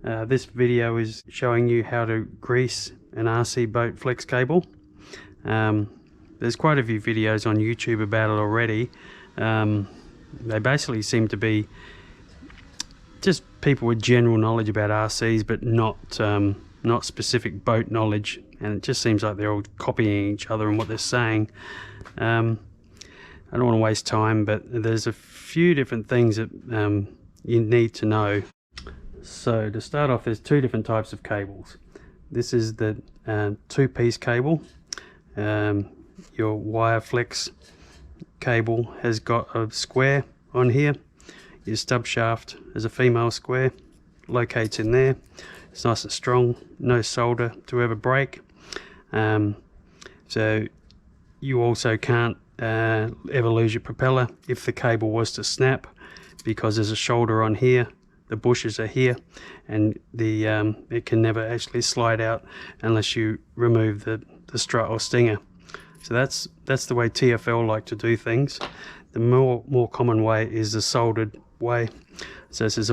This video is showing you how to grease an RC boat flex cable. There's quite a few videos on YouTube about it already. They basically seem to be just people with general knowledge about RCs, but not specific boat knowledge, and it just seems like they're all copying each other and what they're saying. I don't want to waste time, but there's a few different things that you need to know. So to start off, there's two different types of cables. This is the two-piece cable. Your wire flex cable has got a square on here. Your stub shaft is a female square, locates in there. It's nice and strong, no solder to ever break. So you also can't ever lose your propeller if the cable was to snap, because there's a shoulder on here, the bushes are here, and it can never actually slide out unless you remove the strut or stinger. So that's the way TFL like to do things. The more common way is the soldered way. So this is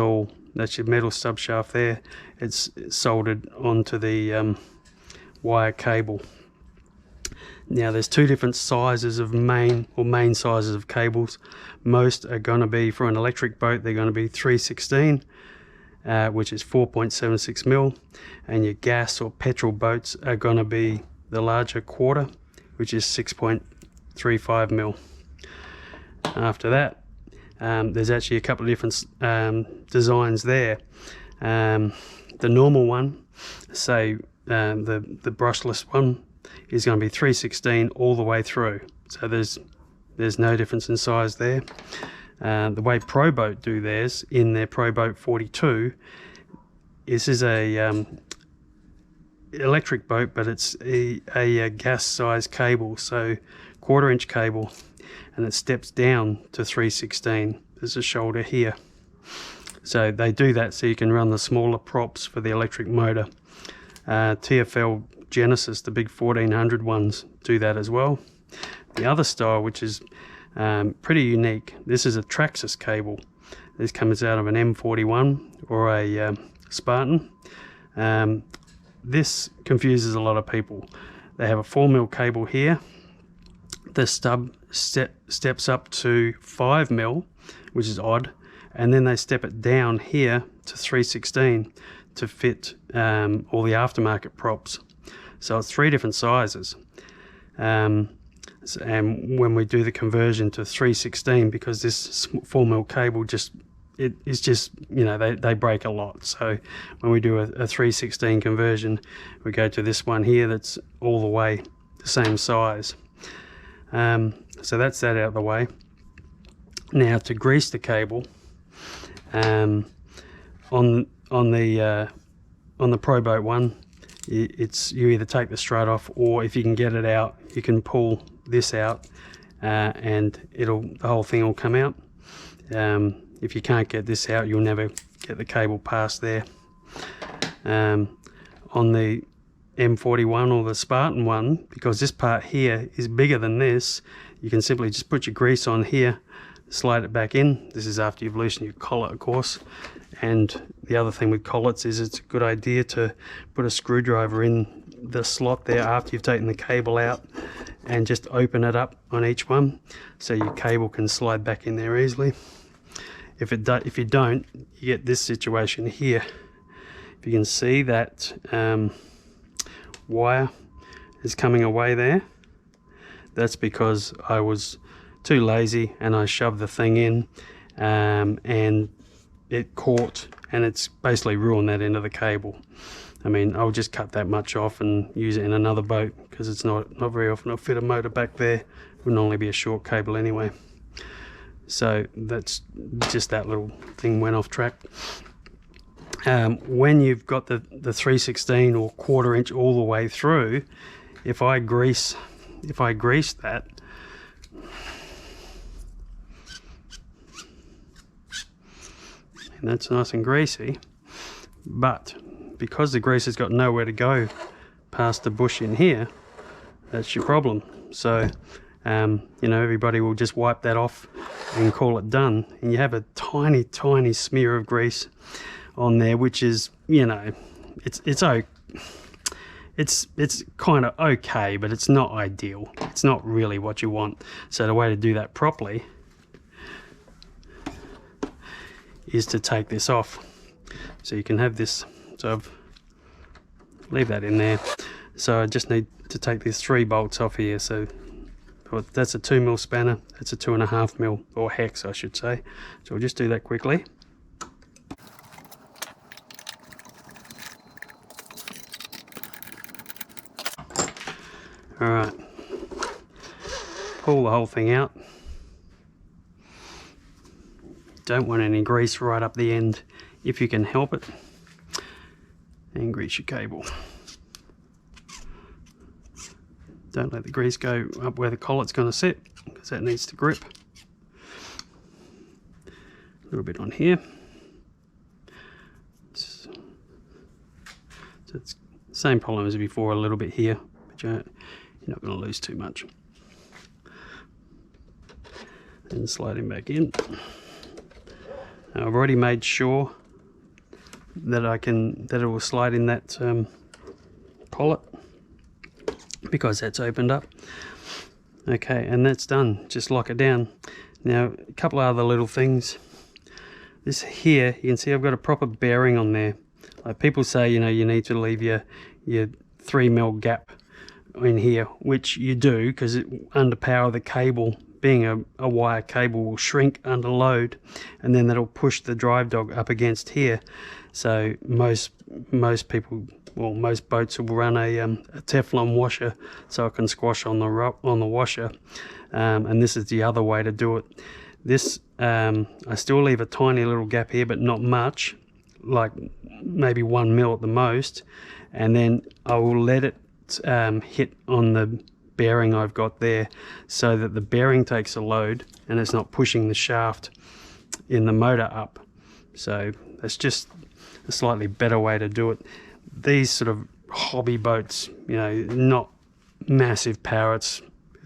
that's your metal stub shaft there. It's soldered onto the wire cable. Now there's two different sizes of main sizes of cables. Most are going to be, for an electric boat, they're going to be 316, which is 4.76 mil, and your gas or petrol boats are going to be the larger quarter, which is 6.35 mil. After that, there's actually a couple of different designs there. The normal one, say the brushless one, is going to be 316 all the way through. So there's no difference in size there. The way Pro Boat do theirs in their Pro Boat 42, this is a electric boat, but it's a gas size cable, so 1/4 inch cable, and it steps down to 316. There's a shoulder here, so they do that so you can run the smaller props for the electric motor. TFL Genesis, the big 1400 ones, do that as well. The other style, which is pretty unique, this is a Traxxas cable. This comes out of an M41 or a Spartan. This confuses a lot of people. They have a 4 mil cable here. The stub steps up to 5 mil, which is odd, and then they step it down here to 316 to fit all the aftermarket props. So it's three different sizes. And when we do the conversion to 316, because this 4 mil cable it's just, you know, they break a lot. So when we do a 316 conversion, we go to this one here that's all the way the same size. So that's that out of the way. Now to grease the cable, on the Pro Boat one, you either take the strut off, or if you can get it out, you can pull this out, and the whole thing will come out. If you can't get this out, you'll never get the cable past there. On the M41 or the Spartan one, because this part here is bigger than this, you can simply just put your grease on here, slide it back in. This is after you've loosened your collet, of course. And the other thing with collets is it's a good idea to put a screwdriver in the slot there after you've taken the cable out, and just open it up on each one so your cable can slide back in there easily. If you don't, you get this situation here. If you can see that wire is coming away there, that's because I was too lazy and I shoved the thing in, and it caught, and it's basically ruined that end of the cable. I mean, I'll just cut that much off and use it in another boat, because it's not very often I'll fit a motor back there. It would normally be a short cable anyway. So that's just, that little thing went off track. When you've got the 316 or 1/4 inch all the way through, if I grease that, and that's nice and greasy, but because the grease has got nowhere to go past the bush in here, that's your problem. So you know, everybody will just wipe that off and call it done, and you have a tiny smear of grease on there, which is, you know, it's kind of okay, but it's not ideal. It's not really what you want. So the way to do that properly is to take this off. So you can have this, so I've leave that in there. So I just need to take these 3 bolts off here. So that's a 2mm spanner, that's a 2.5mm, or hex I should say. So we'll just do that quickly. Alright, pull the whole thing out. Don't want any grease right up the end if you can help it. And grease your cable. Don't let the grease go up where the collet's going to sit, because that needs to grip. A little bit on here. So it's the same problem as before, a little bit here, but you're not going to lose too much. And slide him back in. Now I've already made sure that it will slide in that collet, because that's opened up. Okay, and that's done. Just lock it down. Now a couple of other little things. This here, you can see I've got a proper bearing on there. Like people say, you know, you need to leave your 3mm gap in here, which you do, because it underpower the cable. Being a wire cable will shrink under load, and then that'll push the drive dog up against here. So most people, well, most boats will run a Teflon washer, so it can squash on the washer. And this is the other way to do it. This I still leave a tiny little gap here, but not much, like maybe 1mm at the most, and then I will let it hit on the bearing I've got there, so that the bearing takes a load and it's not pushing the shaft in the motor up. So that's just a slightly better way to do it. These sort of hobby boats, you know, not massive power, it's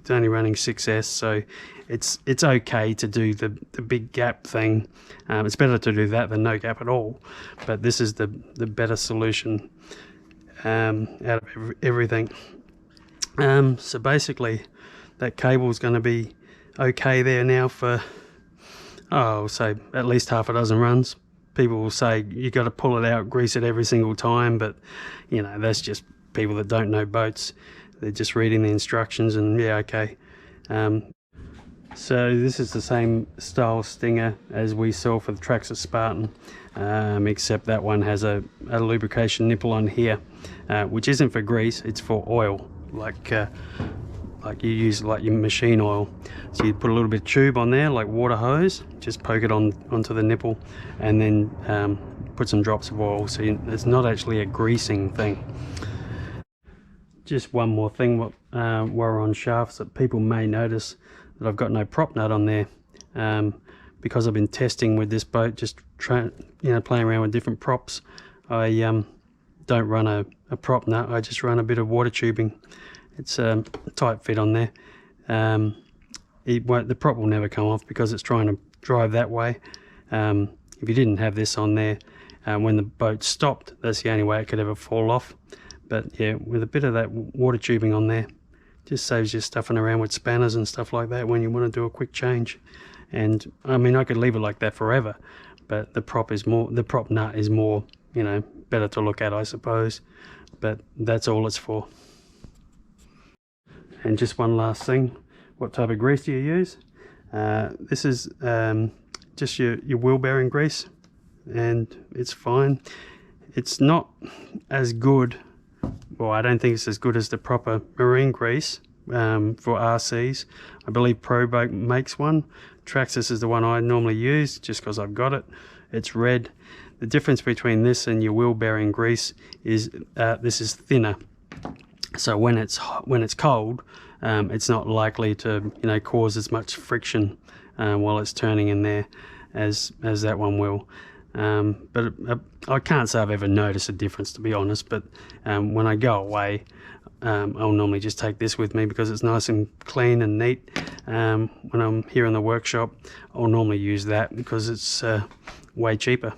only running 6S, so it's okay to do the big gap thing. It's better to do that than no gap at all, but this is the better solution out of everything. So basically that cable is going to be okay there now for, say at least half a dozen runs. People will say you got to pull it out, grease it every single time, but you know, that's just people that don't know boats. They're just reading the instructions and yeah, okay. So this is the same style stinger as we saw for the Traxxas Spartan, except that one has a lubrication nipple on here, which isn't for grease, it's for oil, like you use like your machine oil. So you put a little bit of tube on there, like water hose, just poke it onto the nipple, and then put some drops of oil. So it's not actually a greasing thing. Just one more thing while we're on shafts that people may notice, that I've got no prop nut on there, because I've been testing with this boat, just playing around with different props. I don't run a prop nut, I just run a bit of water tubing. It's a tight fit on there. The prop will never come off because it's trying to drive that way. If you didn't have this on there, when the boat stopped, that's the only way it could ever fall off. But yeah, with a bit of that water tubing on there, just saves you stuffing around with spanners and stuff like that when you want to do a quick change. And I mean, I could leave it like that forever, but the prop nut is more, better to look at, I suppose. But that's all it's for. And just one last thing, what type of grease do you use? This is just your wheel bearing grease, and it's fine. It's not as good, well, I don't think it's as good as the proper marine grease for RCs. I believe ProBoat makes one. Traxxas is the one I normally use just because I've got it. It's red. The difference between this and your wheel bearing grease is this is thinner. So when it's cold, it's not likely to cause as much friction while it's turning in there as that one will. But I can't say I've ever noticed a difference, to be honest. But when I go away, I'll normally just take this with me because it's nice and clean and neat. When I'm here in the workshop, I'll normally use that because it's way cheaper.